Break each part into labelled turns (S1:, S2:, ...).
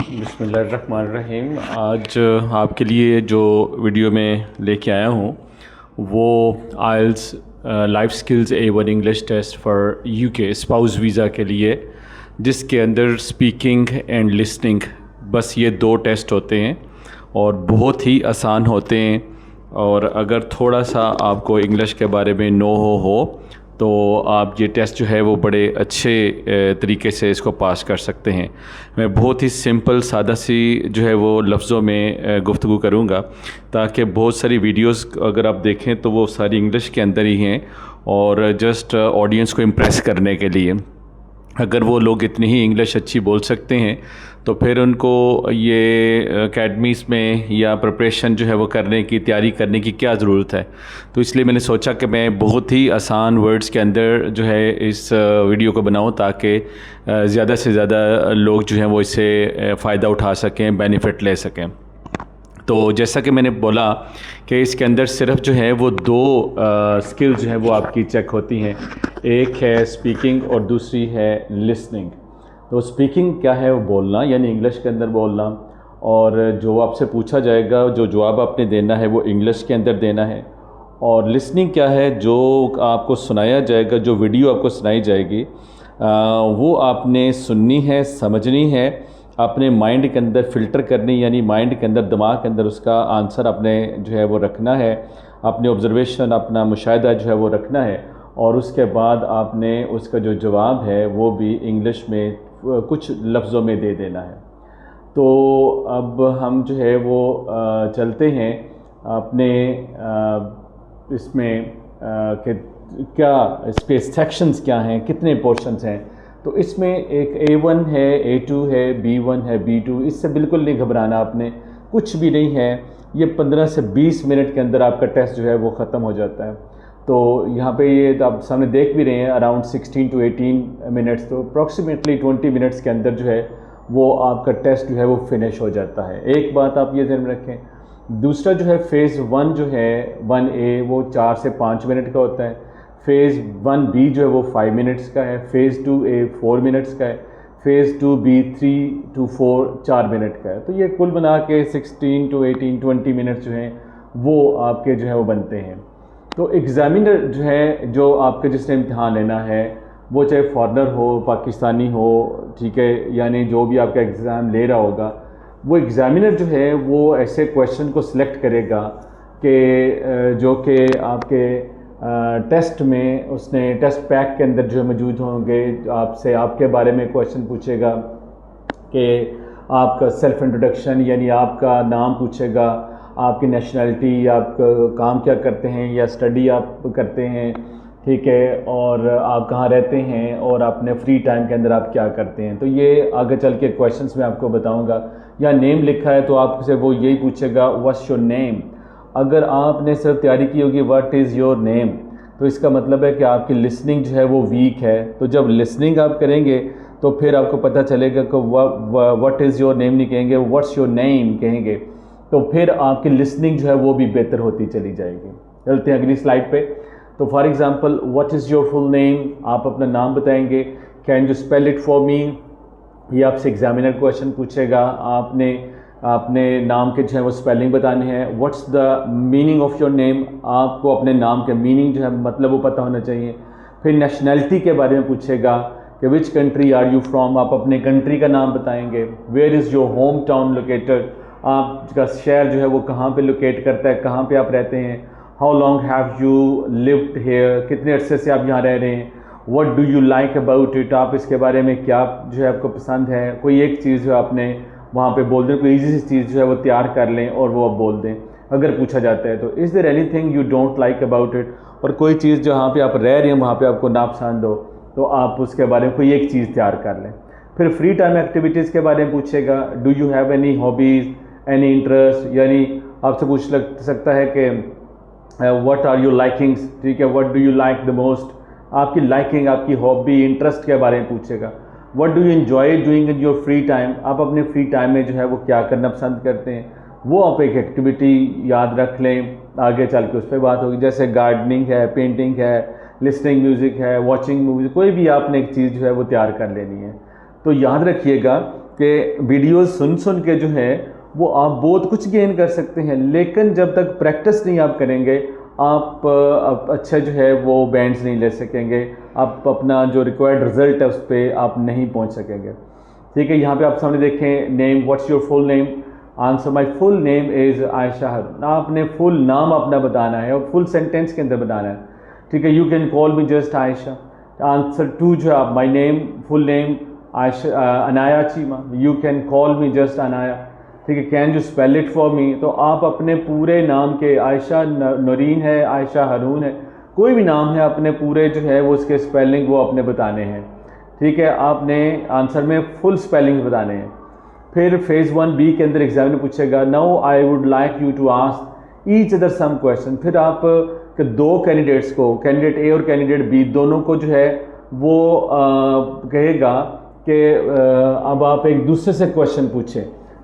S1: बिस्मिल्लाहिर्रहमानिर्रहीम। आज आपके लिए जो वीडियो में लेके आया हूँ वो IELTS life skills A1 English test for UK spouse visa के लिए, जिसके अंदर स्पीकिंग एंड लिसनिंग बस ये दो टेस्ट होते हैं और बहुत ही आसान होते हैं। और अगर थोड़ा सा आपको इंग्लिश के बारे में नो हो तो आप ये टेस्ट जो है वो बड़े अच्छे तरीके से इसको पास कर सकते हैं। मैं बहुत ही सिंपल सादा सी जो है वो लफ्ज़ों में गुफ्तगू करूँगा, ताकि बहुत सारी वीडियोस अगर आप देखें तो वो सारी इंग्लिश के अंदर ही हैं और जस्ट ऑडियंस को इम्प्रेस करने के लिए। अगर वो लोग इतनी ही इंग्लिश अच्छी बोल सकते हैं तो फिर उनको ये अकेडमीज़ में या प्रिपरेशन जो है वो करने की तैयारी करने की क्या ज़रूरत है। तो इसलिए मैंने सोचा कि मैं बहुत ही आसान वर्ड्स के अंदर जो है इस वीडियो को बनाऊं, ताकि ज़्यादा से ज़्यादा लोग जो हैं वो इससे फ़ायदा उठा सकें, बेनिफिट ले सकें। तो जैसा कि मैंने बोला कि इसके अंदर सिर्फ जो है वो दो स्किल जो है वो आपकी चेक होती हैं। एक है स्पीकिंग और दूसरी है लिसनिंग। तो स्पीकिंग क्या है, वो बोलना यानी इंग्लिश के अंदर बोलना, और जो आपसे पूछा जाएगा, जो जवाब आपने देना है वो इंग्लिश के अंदर देना है। और लिसनिंग क्या है, जो आपको सुनाया जाएगा, जो वीडियो आपको सुनाई जाएगी वो आपने सुननी है, समझनी है, अपने माइंड के अंदर फ़िल्टर करनी, यानी माइंड के अंदर, दिमाग के अंदर उसका आंसर अपने जो है वो रखना है, अपने ऑब्ज़र्वेशन, अपना मुशाहिदा जो है वो रखना है। और उसके बाद आपने उसका जो जवाब है वो भी इंग्लिश में कुछ लफ्ज़ों में दे देना है। तो अब हम जो है वो चलते हैं अपने इसमें कि क्या इसके सेक्शंस क्या हैं, कितने पोर्शंस हैं। तो इसमें एक A1 है, A2 है, B1 है, B2। इससे बिल्कुल नहीं घबराना आपने, कुछ भी नहीं है। ये 15 से 20 मिनट के अंदर आपका टेस्ट जो है वो ख़त्म हो जाता है। तो यहाँ पे ये तो आप सामने देख भी रहे हैं, अराउंड 16 to 18 मिनट्स, तो अप्रॉक्सीमेटली 20 मिनट्स के अंदर जो है वो आपका टेस्ट जो है वो फिनिश हो जाता है। एक बात आप ये ध्यान में रखें। दूसरा जो है फ़ेज़ 1 जो है 1A वो 4 से 5 मिनट का होता है। फ़ेज़ 1B जो है वो 5 मिनट्स का है। फ़ेज़ 2A 4 मिनट्स का है। फ़ेज़ 2B 3 to 4 4 मिनट का है। तो ये कुल बना के 16 to 18 20 मिनट्स जो हैं वो आपके जो है वो बनते हैं। तो एग्ज़ामिनर जो है, जो आपके जिसने इम्तिहान लेना है, वो चाहे फॉरेनर हो, पाकिस्तानी हो, ठीक है, यानी जो भी आपका एग्ज़ाम ले रहा होगा, वो एग्ज़ामिनर जो है वो ऐसे क्वेश्चन को सिलेक्ट करेगा कि जो कि आपके टेस्ट में उसने टेस्ट पैक के अंदर जो मौजूद होंगे। आपसे आपके बारे में क्वेश्चन पूछेगा कि आपका सेल्फ़ इंट्रोडक्शन, यानी आपका नाम पूछेगा, आपकी नेशनलिटी, आप काम क्या करते हैं या स्टडी आप करते हैं, ठीक है, और आप कहाँ रहते हैं, और अपने फ्री टाइम के अंदर आप क्या करते हैं। तो ये आगे चल के क्वेश्चंस मैं आपको बताऊंगा। या नेम लिखा है तो आपसे वो यही पूछेगा व्हाट्स योर नेम। अगर आपने सिर्फ तैयारी की होगी व्हाट इज़ योर नेम, तो इसका मतलब है कि आपकी लिसनिंग जो है वो वीक है। तो जब लिसनिंग आप करेंगे तो फिर आपको पता चलेगा कि व्हाट इज़ योर नेम नहीं कहेंगे, व्हाट्स योर नेम कहेंगे, तो फिर आपकी लिसनिंग जो है वो भी बेहतर होती चली जाएगी। चलते हैं अगली स्लाइड पे। तो for example what is your full name, आप अपना नाम बताएंगे। Can you spell it for me, ये आपसे एग्जामिनर क्वेश्चन पूछेगा। आपने अपने नाम के जो है वो स्पेलिंग बताने हैं। What's the meaning of your name, आपको अपने नाम के मीनिंग जो है मतलब वो पता होना चाहिए। फिर नेशनैलिटी के बारे में पूछेगा कि which country are you from, आप अपने कंट्री का नाम बताएंगे। Where is your home town located, आपका शहर जो है वो कहाँ पे लोकेट करता है, कहाँ पे आप रहते हैं। How long have you lived hair, कितने अरसे से आप यहाँ रह रहे हैं। What do you like about it, आप इसके बारे में क्या जो है आपको पसंद है। कोई एक चीज़ जो आपने वहाँ पे बोल दें, कोई ईजी सी चीज़ जो है वो तैयार कर लें और वो आप बोल दें अगर पूछा जाता है तो। Is there anything you don't like about it, और कोई चीज़ जहाँ पे आप रह रहे हैं वहाँ पे आपको नापसंद हो तो आप उसके बारे में कोई एक चीज़ तैयार कर लें। फिर फ्री टाइम एक्टिविटीज़ के बारे में पूछेगा। Do you have any hobbies, any interest, यानी आपसे पूछ सकता है कि व्हाट आर योर लाइकिंग्स, ठीक है, what do you like the most, आपकी लाइकिंग, आपकी हॉबी, इंटरेस्ट के बारे में पूछेगा। What do you enjoy doing in your free time, आप अपने फ्री टाइम में जो है वो क्या करना पसंद करते हैं, वो आप एक एक्टिविटी याद रख लें, आगे चल के उस पर बात होगी। जैसे गार्डनिंग है, पेंटिंग है, लिसनिंग म्यूज़िक है, वॉचिंग मूवीज़, कोई भी आपने एक चीज़ जो है वो तैयार कर लेनी है। तो याद रखिएगा कि वीडियोस सुन के जो है वो आप बहुत कुछ गेन कर सकते हैं, लेकिन जब तक प्रैक्टिस नहीं आप करेंगे आप अच्छा जो है वो बैंड्स नहीं ले सकेंगे, आप अपना जो रिक्वायर्ड रिजल्ट है उस पर आप नहीं पहुंच सकेंगे। ठीक है, यहाँ पे आप सामने देखें name, what's your full name, answer my full name is Ayesha Haroon. आपने फुल नाम अपना बताना है और फुल सेंटेंस के अंदर बताना है। ठीक है, you can call me just Ayesha. Answer 2 जो है आप my name, full name Ayesha Anaya Cheema, you can call me just Anaya. ठीक है, can you spell it for me, तो आप अपने पूरे नाम के, आयशा नौरीन है, आयशा हारून है, कोई भी नाम है, अपने पूरे जो है वो उसके स्पेलिंग वो अपने बताने हैं। ठीक है, आपने आंसर में फुल स्पेलिंग बताने हैं। फिर फेज़ 1B के अंदर एग्जाम में पूछेगा now I would like you to ask each other some question. फिर आप के 2 कैंडिडेट्स को, कैंडिडेट ए और कैंडिडेट बी, दोनों को जो है वो कहेगा कि अब आप एक दूसरे से क्वेश्चन पूछें।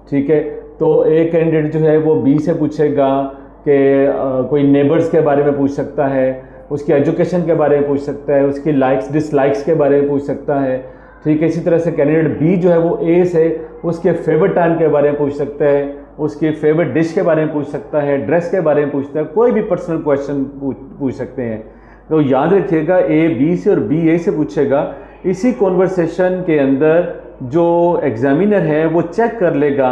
S1: ठीक है, तो एक कैंडिडेट जो है वो बी से पूछेगा कि कोई नेबर्स के बारे में पूछ सकता है, उसकी एजुकेशन के बारे में पूछ सकता है, उसकी लाइक्स डिसलाइक्स के बारे में पूछ सकता है। ठीक है, इसी तरह से कैंडिडेट बी जो है वो ए से उसके फेवरेट टाइम के बारे में पूछ सकता है, उसकी फेवरेट डिश के बारे में पूछ सकता है, ड्रेस के बारे में पूछता है, कोई भी पर्सनल क्वेश्चन पूछ सकते हैं। तो याद रखिएगा ए बी से और बी ए से पूछेगा। इसी कॉन्वर्सेशन के अंदर जो एग्जामिनर है वो चेक कर लेगा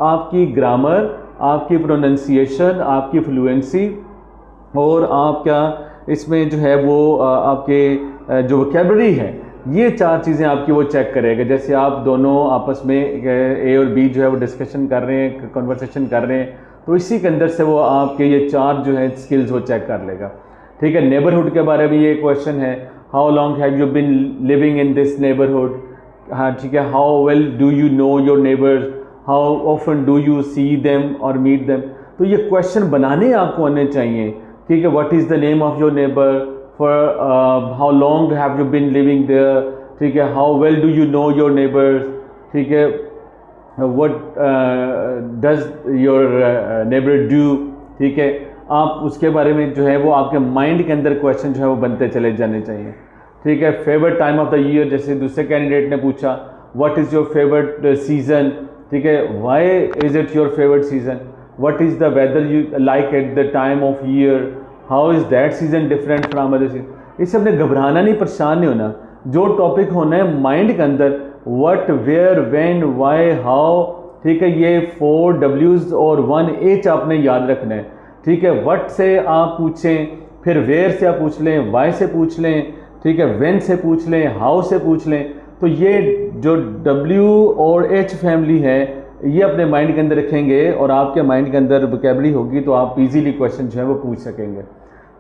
S1: आपकी ग्रामर, आपकी प्रोनाउंसिएशन, आपकी फ्लुएंसी और आपका इसमें जो है वो आपके जो वोकैबुलरी है, ये 4 चीज़ें आपकी वो चेक करेगा। जैसे आप दोनों आपस में ए और बी जो है वो डिस्कशन कर रहे हैं, कन्वर्सेशन कर रहे हैं, तो इसी के अंदर से वो आपके ये 4 जो है स्किल्स वो चेक कर लेगा। ठीक है, नेबरहुड के बारे में ये क्वेश्चन है, how long have you been living in this neighbourhood. हाँ ठीक है, how well do you know your neighbours, how often do you see them और मीट देम। तो ये क्वेश्चन बनाने आपको आने चाहिए। ठीक है, what is the name of your neighbour, for how long have you been living there. ठीक है, how well do you know your neighbours. ठीक है, what does your neighbour do. ठीक है, आप उसके बारे में जो है वो आपके माइंड के अंदर क्वेश्चन जो है वो बनते चले जाने चाहिए। ठीक है, favourite time of the year, जैसे दूसरे कैंडिडेट ने पूछा what is your favourite season. ठीक है, why is it your favourite season, what is the whether you like at the time of year, how is that season different from other season. इससे अपने घबराना नहीं, परेशान नहीं होना। जो टॉपिक होना है माइंड के अंदर, what, where, when, why, how. ठीक है, ये 4 W's और 1 H आपने याद रखना है। ठीक है, व्हाट से आप पूछें, फिर वेयर से आप पूछ लें, वाई से पूछ लें, ठीक है, व्हेन से पूछ लें, हाउ से पूछ लें। तो ये जो W और H फैमिली है ये अपने माइंड के अंदर रखेंगे और आपके माइंड के अंदर वोकैबुलरी होगी तो आप इजीली क्वेश्चन जो है वो पूछ सकेंगे।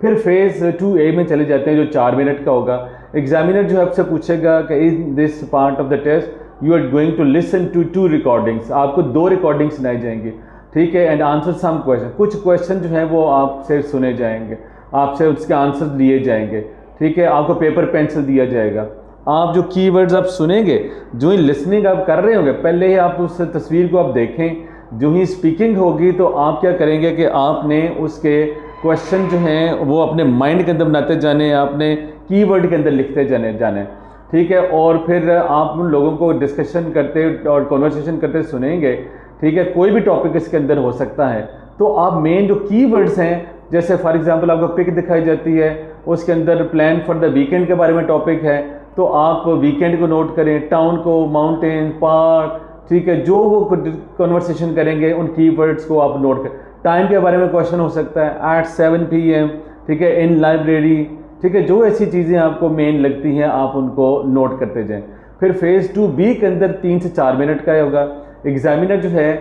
S1: फिर फेज़ 2A में चले जाते हैं जो 4 मिनट का होगा। एग्जामिनर जो है आपसे पूछेगा कि in this part of the test you are going to listen to 2 recordings. आपको 2 रिकॉर्डिंग सुनाई जाएंगी। ठीक है, एंड आंसर सम क्वेश्चन, कुछ क्वेश्चन जो है वो आपसे सुने जाएंगे, आपसे उसके आंसर लिए जाएंगे। ठीक है, आपको पेपर पेंसिल दिया जाएगा। आप जो कीवर्ड्स आप सुनेंगे, जो ही लिसनिंग आप कर रहे होंगे, पहले ही आप उस तस्वीर को आप देखें। जो ही स्पीकिंग होगी तो आप क्या करेंगे कि आपने उसके क्वेश्चन जो हैं वो अपने माइंड के अंदर बनाते जाने, आपने कीवर्ड के अंदर लिखते जाने। ठीक है, और फिर आप उन लोगों को डिस्कशन करते और कॉन्वर्सेशन करते सुनेंगे। ठीक है, कोई भी टॉपिक इसके अंदर हो सकता है। तो आप मेन जो कीवर्ड्स हैं, जैसे फॉर एग्जांपल आपको पिक दिखाई जाती है, उसके अंदर प्लान फॉर द वीकेंड के बारे में टॉपिक है, तो आप वीकेंड को नोट करें, टाउन को, माउंटेन, पार्क। ठीक है, जो वो कन्वर्सेशन करेंगे उन कीवर्ड्स को आप नोट करें। टाइम के बारे में क्वेश्चन हो सकता है एट 7 PM। ठीक है, इन लाइब्रेरी। ठीक है, जो ऐसी चीज़ें आपको मेन लगती हैं आप उनको नोट करते जाएं। फिर फेज़ 2B के अंदर 3 से 4 मिनट का होगा। एग्जामिनर जो है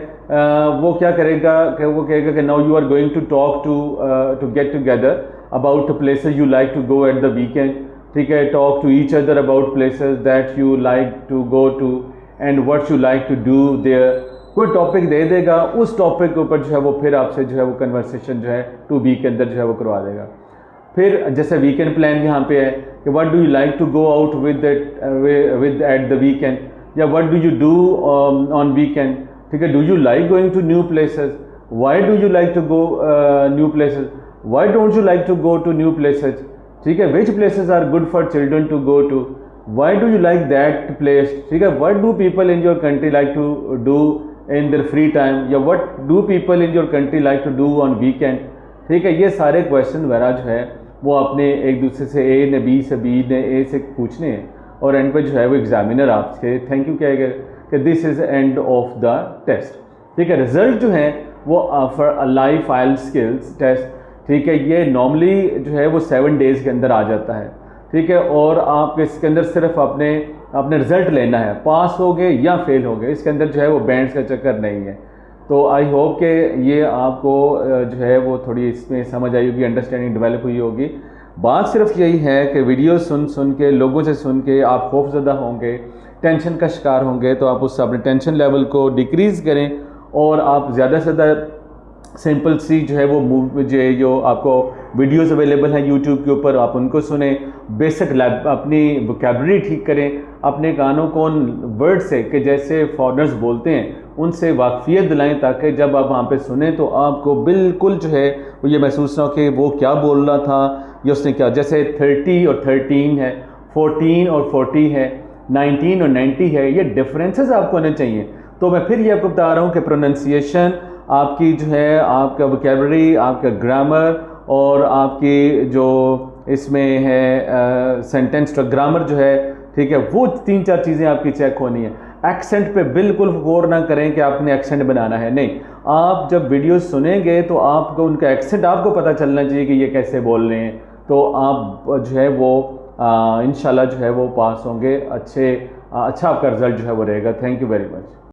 S1: वो क्या करेगा कि वो कहेगा कि now you are going to talk to get together about places you like to go at the weekend. ठीक है, talk to each other about places that you like to go to and what you like to do there. कोई topic दे देगा, उस topic के ऊपर जो है वो फिर आपसे जो है वो कन्वर्सेशन जो है 2B के अंदर जो है वो करवा देगा। फिर जैसे वीकेंड प्लान यहाँ पे है कि what do you like to go out with at the weekend, या what do you do on weekend. ठीक है, do you like going to new places, why do you like to go new places, why don't you like to go to new places. ठीक है, which places are good for children to go to. Why do you like that place, ठीक है, what do people in your country like to do in their free time, या what do people in your country like to do on weekend, ठीक है। ये सारे question वगैरह जो है वो आपने एक दूसरे से ए ने बी से, बी ने ए से पूछने हैं, और एंड पे जो है वो एग्जामिनर आपसे थैंक यू कहेगा कि this is end of the test, ठीक है। रिजल्ट जो है वो for life I'll skills test, ठीक है, ये नॉर्मली जो है वो 7 डेज़ के अंदर आ जाता है, ठीक है। और आप इसके अंदर सिर्फ अपने रिज़ल्ट लेना है, पास हो गए या फेल हो गए, इसके अंदर जो है वो बैंड्स का चक्कर नहीं है। तो आई होप कि ये आपको जो है वो थोड़ी इसमें समझ आई होगी, अंडरस्टैंडिंग डेवलप हुई होगी। बात सिर्फ यही है कि वीडियो सुन के, लोगों से सुन के आप खौफज़दा होंगे, टेंशन का शिकार होंगे, तो आप उससे अपने टेंशन लेवल को डिक्रीज़ करें और आप ज़्यादा से ज़्यादा सिंपल सी जो है वो जो आपको वीडियोस अवेलेबल हैं यूट्यूब के ऊपर, आप उनको सुने, बेसिक अपनी वोकैबुलरी ठीक करें, अपने कानों को उन वर्ड से कि जैसे फॉरेनर्स बोलते हैं उनसे वाकफियत दिलाएं, ताकि जब आप वहाँ पे सुने तो आपको बिल्कुल जो है वो ये महसूस ना हो कि वो क्या बोल रहा था या उसने क्या, जैसे 30 और 13 है, 14 और 40 है, 19 और 90 है, ये डिफरेंसेस आपको आने चाहिए। तो मैं फिर ये आपको बता रहा हूँ कि प्रोनाउंसिएशन आपकी जो है, आपका वोकैबुलरी, आपका ग्रामर और आपकी जो इसमें है सेंटेंस ग्रामर जो है, ठीक है, वो 3-4 चीज़ें आपकी चेक होनी है। एक्सेंट पे बिल्कुल गौर ना करें कि आपने एक्सेंट बनाना है, नहीं, आप जब वीडियो सुनेंगे तो आपको उनका एक्सेंट आपको पता चलना चाहिए कि ये कैसे बोल रहे हैं, तो आप जो है वो इंशाल्लाह जो है वो पास होंगे, अच्छा आपका रिजल्ट जो है वो रहेगा। Thank you very much.